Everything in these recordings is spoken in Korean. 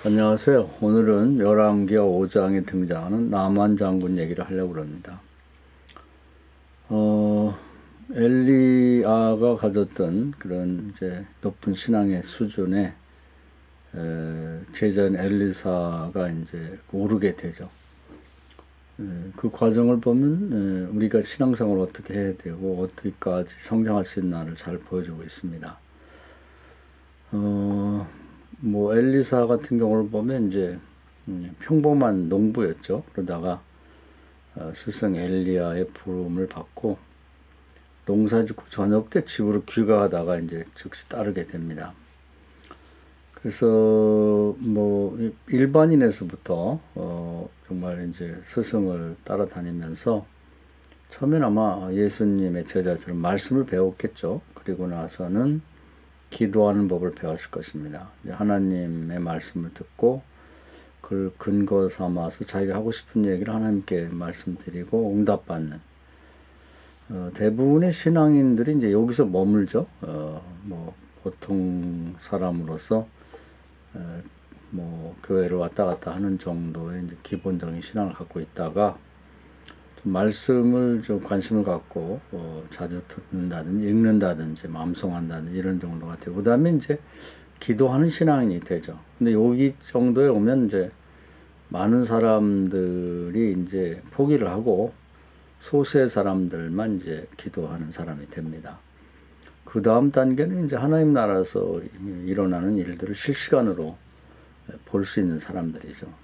안녕하세요. 오늘은 열왕기하 5장에 등장하는 나만 장군 얘기를 하려고 합니다. 엘리야가 가졌던 그런 이제 높은 신앙의 수준에 제자인 엘리사가 이제 오르게 되죠. 그 과정을 보면 우리가 신앙생활을 어떻게 해야 되고 어떻게까지 성장할 수 있나를 잘 보여주고 있습니다. 뭐 엘리사 같은 경우를 보면 이제 평범한 농부였죠. 그러다가 스승 엘리야의 부름을 받고 농사짓고 저녁 때 집으로 귀가하다가 이제 즉시 따르게 됩니다. 그래서 뭐 일반인에서부터 정말 이제 스승을 따라다니면서 처음엔 아마 예수님의 제자처럼 말씀을 배웠겠죠. 그리고 나서는 기도하는 법을 배웠을 것입니다. 하나님의 말씀을 듣고 그걸 근거 삼아서 자기가 하고 싶은 얘기를 하나님께 말씀드리고 응답받는 대부분의 신앙인들이 이제 여기서 머물죠. 뭐 보통 사람으로서 뭐 교회를 왔다 갔다 하는 정도의 이제 기본적인 신앙을 갖고 있다가 말씀을 좀 관심을 갖고 자주 듣는다든지 읽는다든지 암송한다든지 이런 정도가 되고 그다음에 이제 기도하는 신앙인이 되죠. 근데 여기 정도에 오면 이제 많은 사람들이 이제 포기를 하고 소수의 사람들만 이제 기도하는 사람이 됩니다. 그 다음 단계는 이제 하나님 나라에서 일어나는 일들을 실시간으로 볼 수 있는 사람들이죠.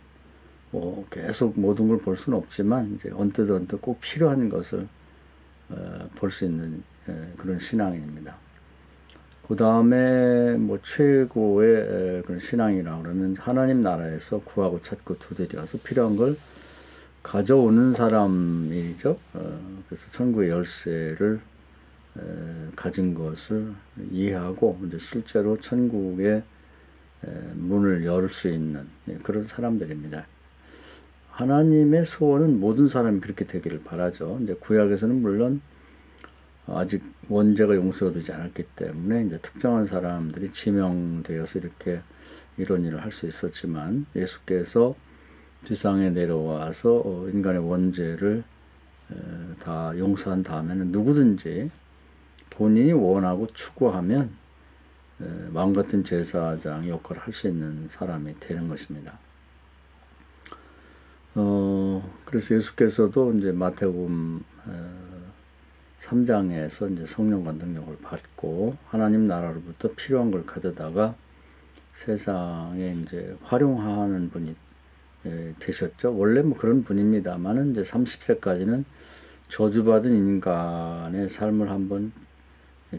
뭐 계속 모든 걸 볼 수는 없지만 이제 언뜻 꼭 필요한 것을 볼 수 있는 그런 신앙입니다. 그 다음에 뭐 최고의 그런 신앙이라고 그러면 하나님 나라에서 구하고 찾고 두드려서 필요한 걸 가져오는 사람이죠. 그래서 천국의 열쇠를 가진 것을 이해하고 이제 실제로 천국의 문을 열 수 있는 그런 사람들입니다. 하나님의 소원은 모든 사람이 그렇게 되기를 바라죠. 이제 구약에서는 물론 아직 원죄가 용서가 되지 않았기 때문에 이제 특정한 사람들이 지명되어서 이렇게 이런 일을 할 수 있었지만 예수께서 지상에 내려와서 인간의 원죄를 다 용서한 다음에는 누구든지 본인이 원하고 추구하면 마음 같은 제사장 역할을 할 수 있는 사람이 되는 것입니다. 그래서 예수께서도 이제 마태복음 3장에서 이제 성령과 능력을 받고 하나님 나라로부터 필요한 걸 가져다가 세상에 이제 활용하는 분이 되셨죠. 원래 뭐 그런 분입니다만은 이제 30세까지는 저주받은 인간의 삶을 한번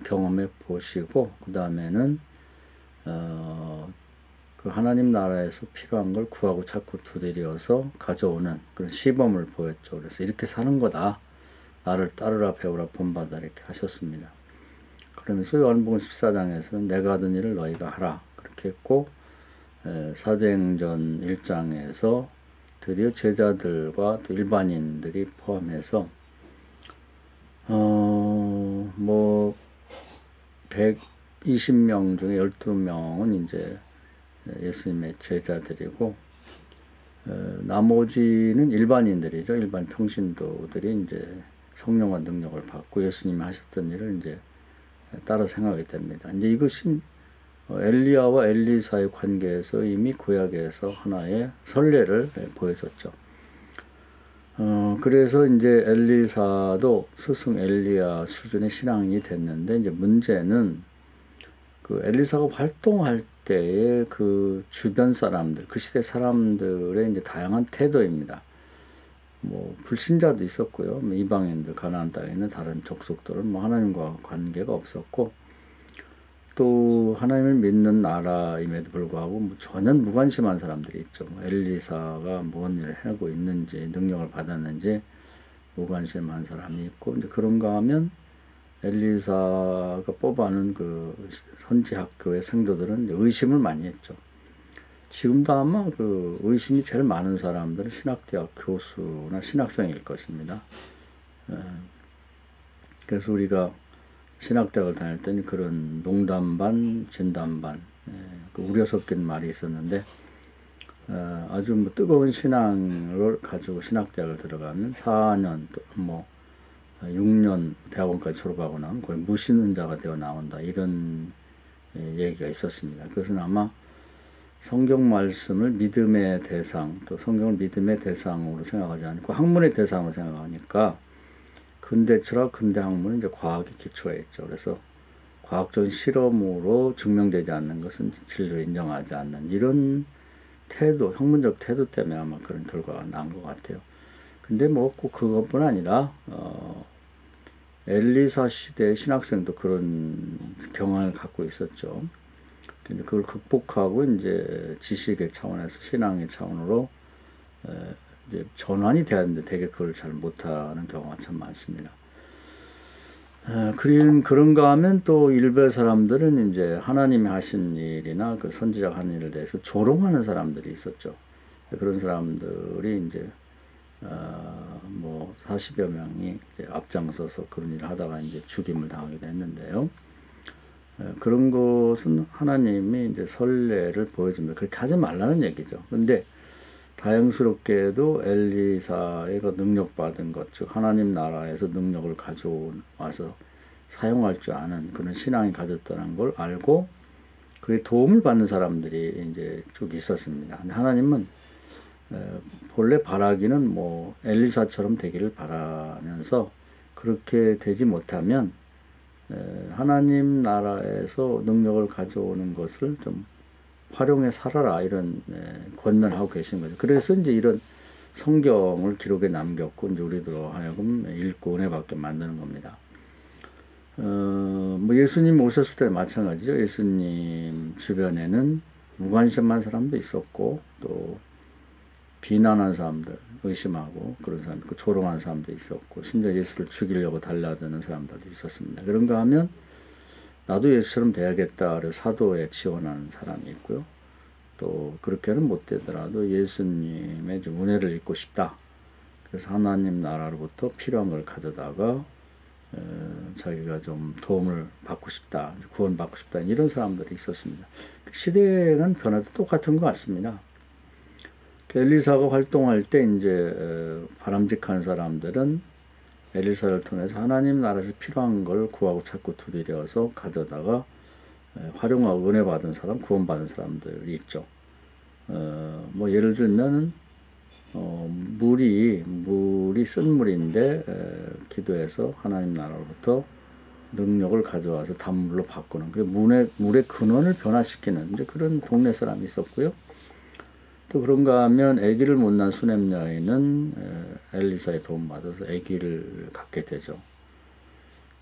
경험해 보시고 그 다음에는 그 하나님 나라에서 필요한 걸 구하고 찾고 두드려서 가져오는 그런 시범을 보였죠. 그래서 이렇게 사는 거다. 나를 따르라 배우라 본받아 이렇게 하셨습니다. 그러면서 요한복음 14장에서는 내가 하던 일을 너희가 하라 그렇게 했고 사도행전 1장에서 드디어 제자들과 또 일반인들이 포함해서 뭐 120명 중에 12명은 이제 예수님의 제자들이고 나머지는 일반인들이죠. 일반 평신도들이 이제 성령과 능력을 받고 예수님이 하셨던 일을 이제 따라 생각하게 됩니다. 이제 이것이 엘리야와 엘리사의 관계에서 이미 구약에서 하나의 선례를 보여줬죠. 그래서 이제 엘리사도 스승 엘리야 수준의 신앙이 됐는데 이제 문제는 그 엘리사가 활동할 때의 그 주변 사람들, 그 시대 사람들의 이제 다양한 태도입니다. 뭐 불신자도 있었고요. 뭐 이방인들, 가나안 땅에 있는 다른 족속들은 뭐 하나님과 관계가 없었고 또 하나님을 믿는 나라임에도 불구하고 뭐 전혀 무관심한 사람들이 있죠. 뭐 엘리사가 뭔 일을 하고 있는지 능력을 받았는지 무관심한 사람이 있고 이제 그런가 하면 엘리사가 뽑아낸 그 선지 학교의 성도들은 의심을 많이 했죠. 지금도 아마 그 의심이 제일 많은 사람들은 신학대학 교수나 신학생일 것입니다. 그래서 우리가 신학대학을 다닐 때는 그런 농담 반, 진담 반, 그 우려 섞인 말이 있었는데 아주 뭐 뜨거운 신앙을 가지고 신학대학을 들어가면 4년 뭐 6년 대학원까지 졸업하고 나면 거의 무신론자가 되어 나온다, 이런 얘기가 있었습니다. 그것은 아마 성경 말씀을 믿음의 대상, 또 성경을 믿음의 대상으로 생각하지 않고 학문의 대상으로 생각하니까 근대 철학, 근대 학문은 이제 과학에 기초해 있죠. 그래서 과학적인 실험으로 증명되지 않는 것은 진리로 인정하지 않는 이런 태도, 학문적 태도 때문에 아마 그런 결과가 난 것 같아요. 근데 뭐 꼭 그것뿐 아니라 엘리사 시대 신학생도 그런 경향을 갖고 있었죠. 근데 그걸 극복하고 이제 지식의 차원에서 신앙의 차원으로 이제 전환이 되었는데 되게 그걸 잘 못하는 경우가 참 많습니다. 그런가 하면 또 일부 사람들은 이제 하나님이 하신 일이나 그 선지자가 하는 일에 대해서 조롱하는 사람들이 있었죠. 그런 사람들이 이제 뭐 40여 명이 이제 앞장서서 그런 일을 하다가 이제 죽임을 당하기도 했는데요. 그런 것은 하나님이 이제 선례를 보여줍니다. 그렇게 하지 말라는 얘기죠. 근데 다행스럽게도 엘리사가 능력받은 것, 즉 하나님 나라에서 능력을 가져와서 사용할 줄 아는 그런 신앙이 가졌다는 걸 알고 그에 도움을 받는 사람들이 이제 쭉 있었습니다. 근데 하나님은 본래 바라기는 뭐 엘리사처럼 되기를 바라면서 그렇게 되지 못하면 하나님 나라에서 능력을 가져오는 것을 좀 활용해 살아라, 이런 권면을 하고 계신 거죠. 그래서 이제 이런 성경을 기록에 남겼고 이제 우리들로 하여금 읽고 은혜 받게 만드는 겁니다. 뭐 예수님 오셨을 때 마찬가지죠. 예수님 주변에는 무관심한 사람도 있었고 또 비난한 사람들, 의심하고 그런 사람, 조롱한 사람도 있었고 심지어 예수를 죽이려고 달라드는 사람들도 있었습니다. 그런가 하면 나도 예수처럼 돼야겠다를 사도에 지원하는 사람이 있고요. 또 그렇게는 못 되더라도 예수님의 좀 은혜를 입고 싶다. 그래서 하나님 나라로부터 필요한 걸 가져다가 자기가 좀 도움을 받고 싶다, 구원받고 싶다, 이런 사람들이 있었습니다. 시대는 변화도 똑같은 것 같습니다. 엘리사가 활동할 때 이제 바람직한 사람들은 엘리사를 통해서 하나님 나라에서 필요한 걸 구하고 찾고 두드려서 가져다가 활용하고 은혜 받은 사람, 구원받은 사람들이 있죠. 뭐 예를 들면 물이 쓴 물인데 기도해서 하나님 나라로부터 능력을 가져와서 단물로 바꾸는, 그 물의 근원을 변화시키는 이제 그런 동네 사람이 있었고요. 또 그런가 하면 아기를 못 낳은 수냄 여인은 엘리사의 도움받아서 아기를 갖게 되죠.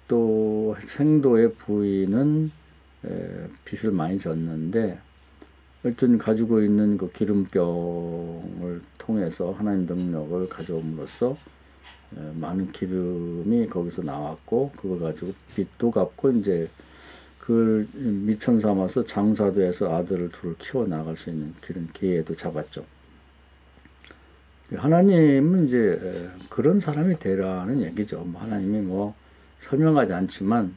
또 생도의 부인은 빚을 많이 졌는데 어쨌든 가지고 있는 그 기름병을 통해서 하나님 능력을 가져옴으로써 많은 기름이 거기서 나왔고 그걸 가지고 빚도 갚고 이제 그걸 미천 삼아서 장사도 해서 아들을 둘을 키워 나갈 수 있는 그런 기회도 잡았죠. 하나님은 이제 그런 사람이 되라는 얘기죠. 뭐 하나님이 뭐 설명하지 않지만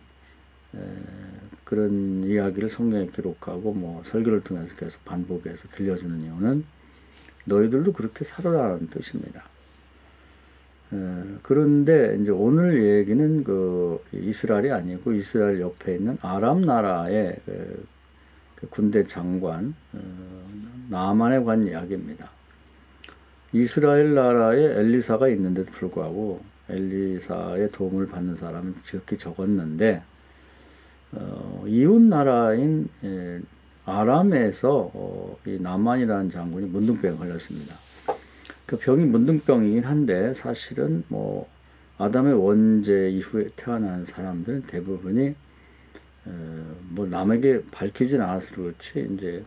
그런 이야기를 성경에 기록하고 뭐 설교를 통해서 계속 반복해서 들려주는 이유는 너희들도 그렇게 살아라는 뜻입니다. 그런데 이제 오늘 얘기는 그 이스라엘이 아니고 이스라엘 옆에 있는 아람 나라의 그 군대 장관 나만에 관한 이야기입니다. 이스라엘 나라에 엘리사가 있는데도 불구하고 엘리사의 도움을 받는 사람은 지극히 적었는데 이웃 나라인 아람에서 이 나만이라는 장군이 문둥병에 걸렸습니다. 그 병이 문둥병이긴 한데 사실은 뭐 아담의 원죄 이후에 태어난 사람들은 대부분이 뭐 남에게 밝히진 않아서 그렇지 이제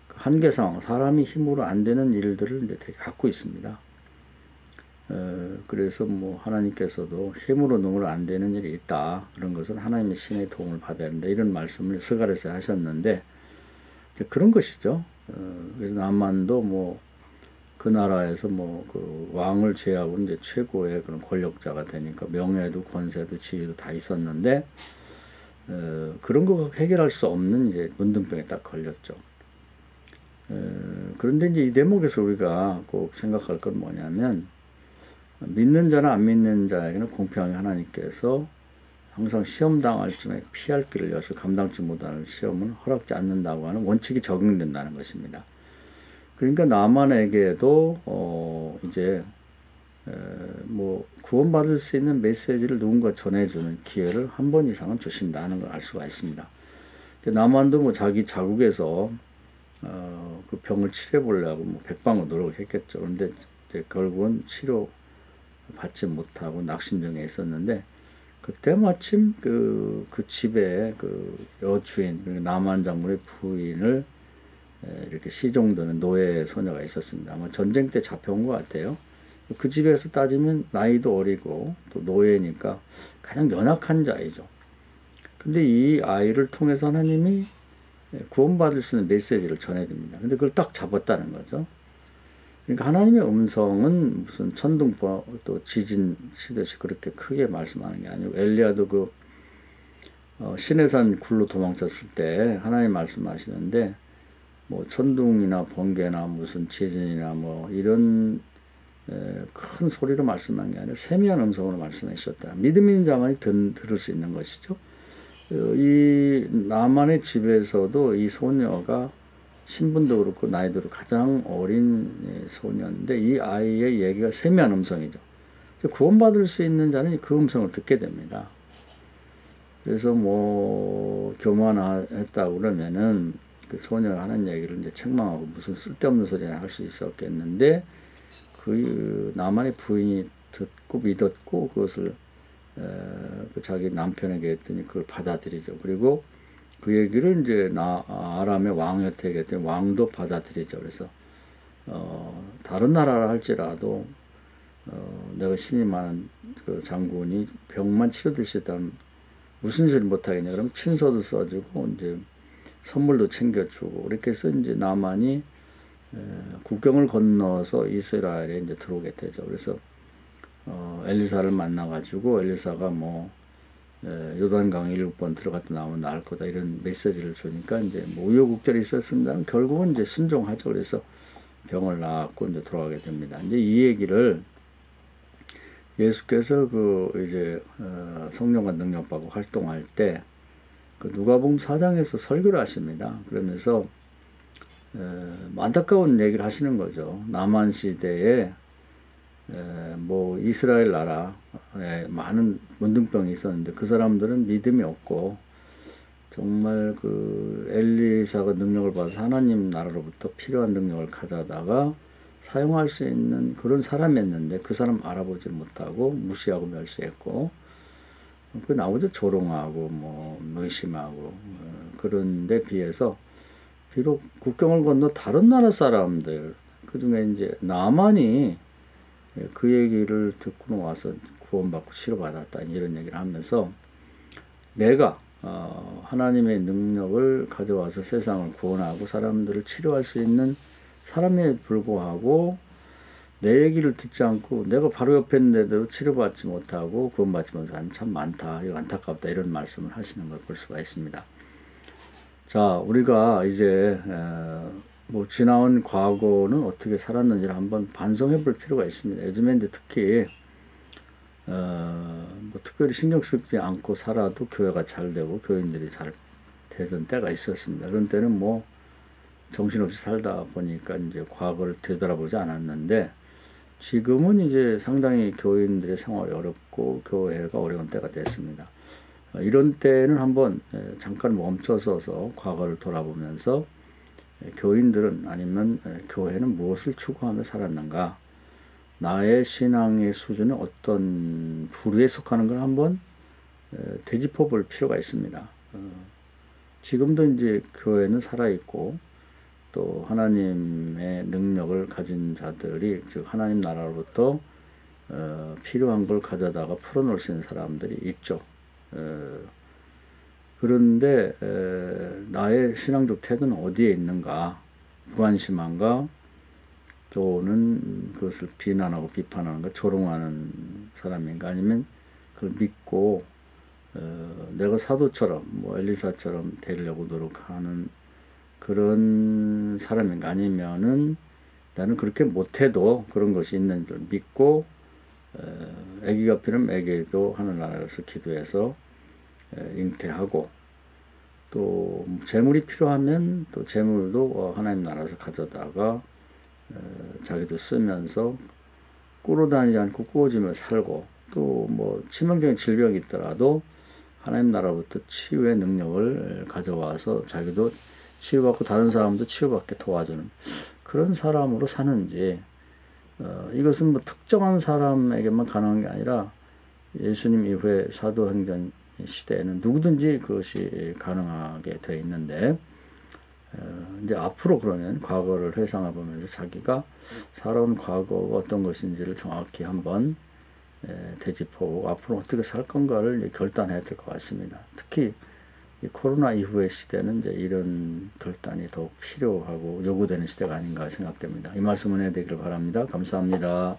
한계상 사람이 힘으로 안 되는 일들을 이제 되게 갖고 있습니다. 그래서 뭐 하나님께서도 힘으로 능으로 안 되는 일이 있다. 그런 것은 하나님의 신의 도움을 받아야 된다. 이런 말씀을 스가랴서 하셨는데 그런 것이죠. 그래서 나만도 뭐 그 나라에서 뭐 그 왕을 제하고 이제 최고의 그런 권력자가 되니까 명예도 권세도 지위도 다 있었는데 그런 거 해결할 수 없는 이제 문둥병에 딱 걸렸죠. 그런데 이제 이 대목에서 우리가 꼭 생각할 건 뭐냐면, 믿는 자나 안 믿는 자에게는 공평하게 하나님께서 항상 시험 당할 쯤에 피할 길을 여시 감당치 못하는 시험은 허락지 않는다고 하는 원칙이 적용된다는 것입니다. 그러니까 나만에게도 이제 뭐 구원받을 수 있는 메시지를 누군가 전해주는 기회를 한 번 이상은 주신다는 걸 알 수가 있습니다. 나만도 뭐 자기 자국에서 그 병을 치료해 보려고 뭐 백방으로 노력을 했겠죠. 그런데 결국은 치료 받지 못하고 낙심병에 있었는데, 그때 마침 그 집에 그 여주인, 나만 장군의 부인을 이렇게 시종드는 노예 소녀가 있었습니다. 아마 전쟁 때 잡혀온 것 같아요. 그 집에서 따지면 나이도 어리고 또 노예니까 가장 연약한 자이죠. 근데 이 아이를 통해서 하나님이 구원받을 수 있는 메시지를 전해줍니다. 근데 그걸 딱 잡았다는 거죠. 그러니까 하나님의 음성은 무슨 천둥보 또 지진 치듯이 그렇게 크게 말씀하는 게 아니고, 엘리야도 그 시내산 굴로 도망쳤을 때 하나님 말씀하시는데, 뭐 천둥이나 번개나 무슨 지진이나 뭐 이런 큰 소리로 말씀한 게 아니라 세미한 음성으로 말씀해 주셨다. 믿음 있는 자만이 들을 수 있는 것이죠. 이 나만의 집에서도 이 소녀가 신분도 그렇고 나이도 그렇고 가장 어린 소녀인데, 이 아이의 얘기가 세미한 음성이죠. 구원받을 수 있는 자는 그 음성을 듣게 됩니다. 그래서 뭐 교만했다고 그러면은 그 소녀가 하는 얘기를 이제 책망하고 무슨 쓸데없는 소리나 할 수 있었겠는데, 그 나만의 부인이 듣고 믿었고 그것을 그 자기 남편에게 했더니 그걸 받아들이죠. 그리고 그 얘기를 이제 아람의 왕한테 했더니 왕도 받아들이죠. 그래서 다른 나라라 할지라도 내가 신이 많은 그 장군이 병만 치료될 수 있다면 무슨 짓을 못하겠냐. 그러면 친서도 써주고 이제 선물도 챙겨주고, 그렇게 해서 이제 나만이 국경을 건너서 이스라엘에 이제 들어오게 되죠. 그래서 엘리사를 만나가지고 엘리사가 뭐 요단강 7번 들어갔다 나오면 나을 거다 이런 메시지를 주니까 이제 뭐 우여곡절이 있었습니다. 결국은 이제 순종하죠. 그래서 병을 낫고 이제 돌아가게 됩니다. 이제 이 얘기를 예수께서 그 이제 성령과 능력받고 활동할 때 그 누가복음 4장에서 설교를 하십니다. 그러면서 안타까운 얘기를 하시는 거죠. 남한 시대에 뭐 이스라엘 나라에 많은 문둥병이 있었는데 그 사람들은 믿음이 없고 정말 그 엘리사가 능력을 받아서 하나님 나라로부터 필요한 능력을 가져다가 사용할 수 있는 그런 사람이었는데 그 사람 알아보지 못하고 무시하고 멸시했고, 그 나오죠. 조롱하고 뭐 의심하고. 그런데 비해서 비록 국경을 건너 다른 나라 사람들, 그 중에 이제 나만이 그 얘기를 듣고 와서 구원받고 치료받았다 이런 얘기를 하면서, 내가 하나님의 능력을 가져와서 세상을 구원하고 사람들을 치료할 수 있는 사람에 불구하고 내 얘기를 듣지 않고 내가 바로 옆에 있는데도 치료받지 못하고 구원받지 못한 사람이 참 많다, 이거 안타깝다 이런 말씀을 하시는 걸 볼 수가 있습니다. 자, 우리가 이제 뭐 지나온 과거는 어떻게 살았는지를 한번 반성해 볼 필요가 있습니다. 요즘에 이제 특히 뭐 특별히 신경 쓰지 않고 살아도 교회가 잘 되고 교인들이 잘 되던 때가 있었습니다. 그런 때는 뭐 정신없이 살다 보니까 이제 과거를 되돌아보지 않았는데, 지금은 이제 상당히 교인들의 생활이 어렵고 교회가 어려운 때가 됐습니다. 이런 때는 한번 잠깐 멈춰서서 과거를 돌아보면서 교인들은 아니면 교회는 무엇을 추구하며 살았는가, 나의 신앙의 수준은 어떤 부류에 속하는 걸 한번 되짚어 볼 필요가 있습니다. 지금도 이제 교회는 살아있고 또 하나님의 능력을 가진 자들이, 즉 하나님 나라로부터 필요한 걸 가져다가 풀어놓을 수 있는 사람들이 있죠. 그런데 나의 신앙적 태도는 어디에 있는가? 무관심한가? 또는 그것을 비난하고 비판하는가? 조롱하는 사람인가? 아니면 그걸 믿고 내가 사도처럼 뭐 엘리사처럼 되려고 노력하는 그런 사람인가, 아니면은 나는 그렇게 못해도 그런 것이 있는 줄 믿고 아기가 필요하면 아기도 하늘나라에서 기도해서 잉태하고, 또 재물이 필요하면 또 재물도 하나님 나라에서 가져다가 자기도 쓰면서 꾸러 다니지 않고 꾸어지며 살고, 또 뭐 치명적인 질병이 있더라도 하나님 나라부터 치유의 능력을 가져와서 자기도 치유받고 다른 사람도 치유받게 도와주는 그런 사람으로 사는지, 이것은 뭐 특정한 사람에게만 가능한 게 아니라 예수님 이후에 사도행전 시대에는 누구든지 그것이 가능하게 되어 있는데, 이제 앞으로 그러면 과거를 회상해 보면서 자기가 살아온 과거가 어떤 것인지를 정확히 한번 되짚어보고 앞으로 어떻게 살 건가를 결단해야 될 것 같습니다. 특히 이 코로나 이후의 시대는 이제 이런 결단이 더욱 필요하고 요구되는 시대가 아닌가 생각됩니다. 이 말씀 은혜 되기를 바랍니다. 감사합니다.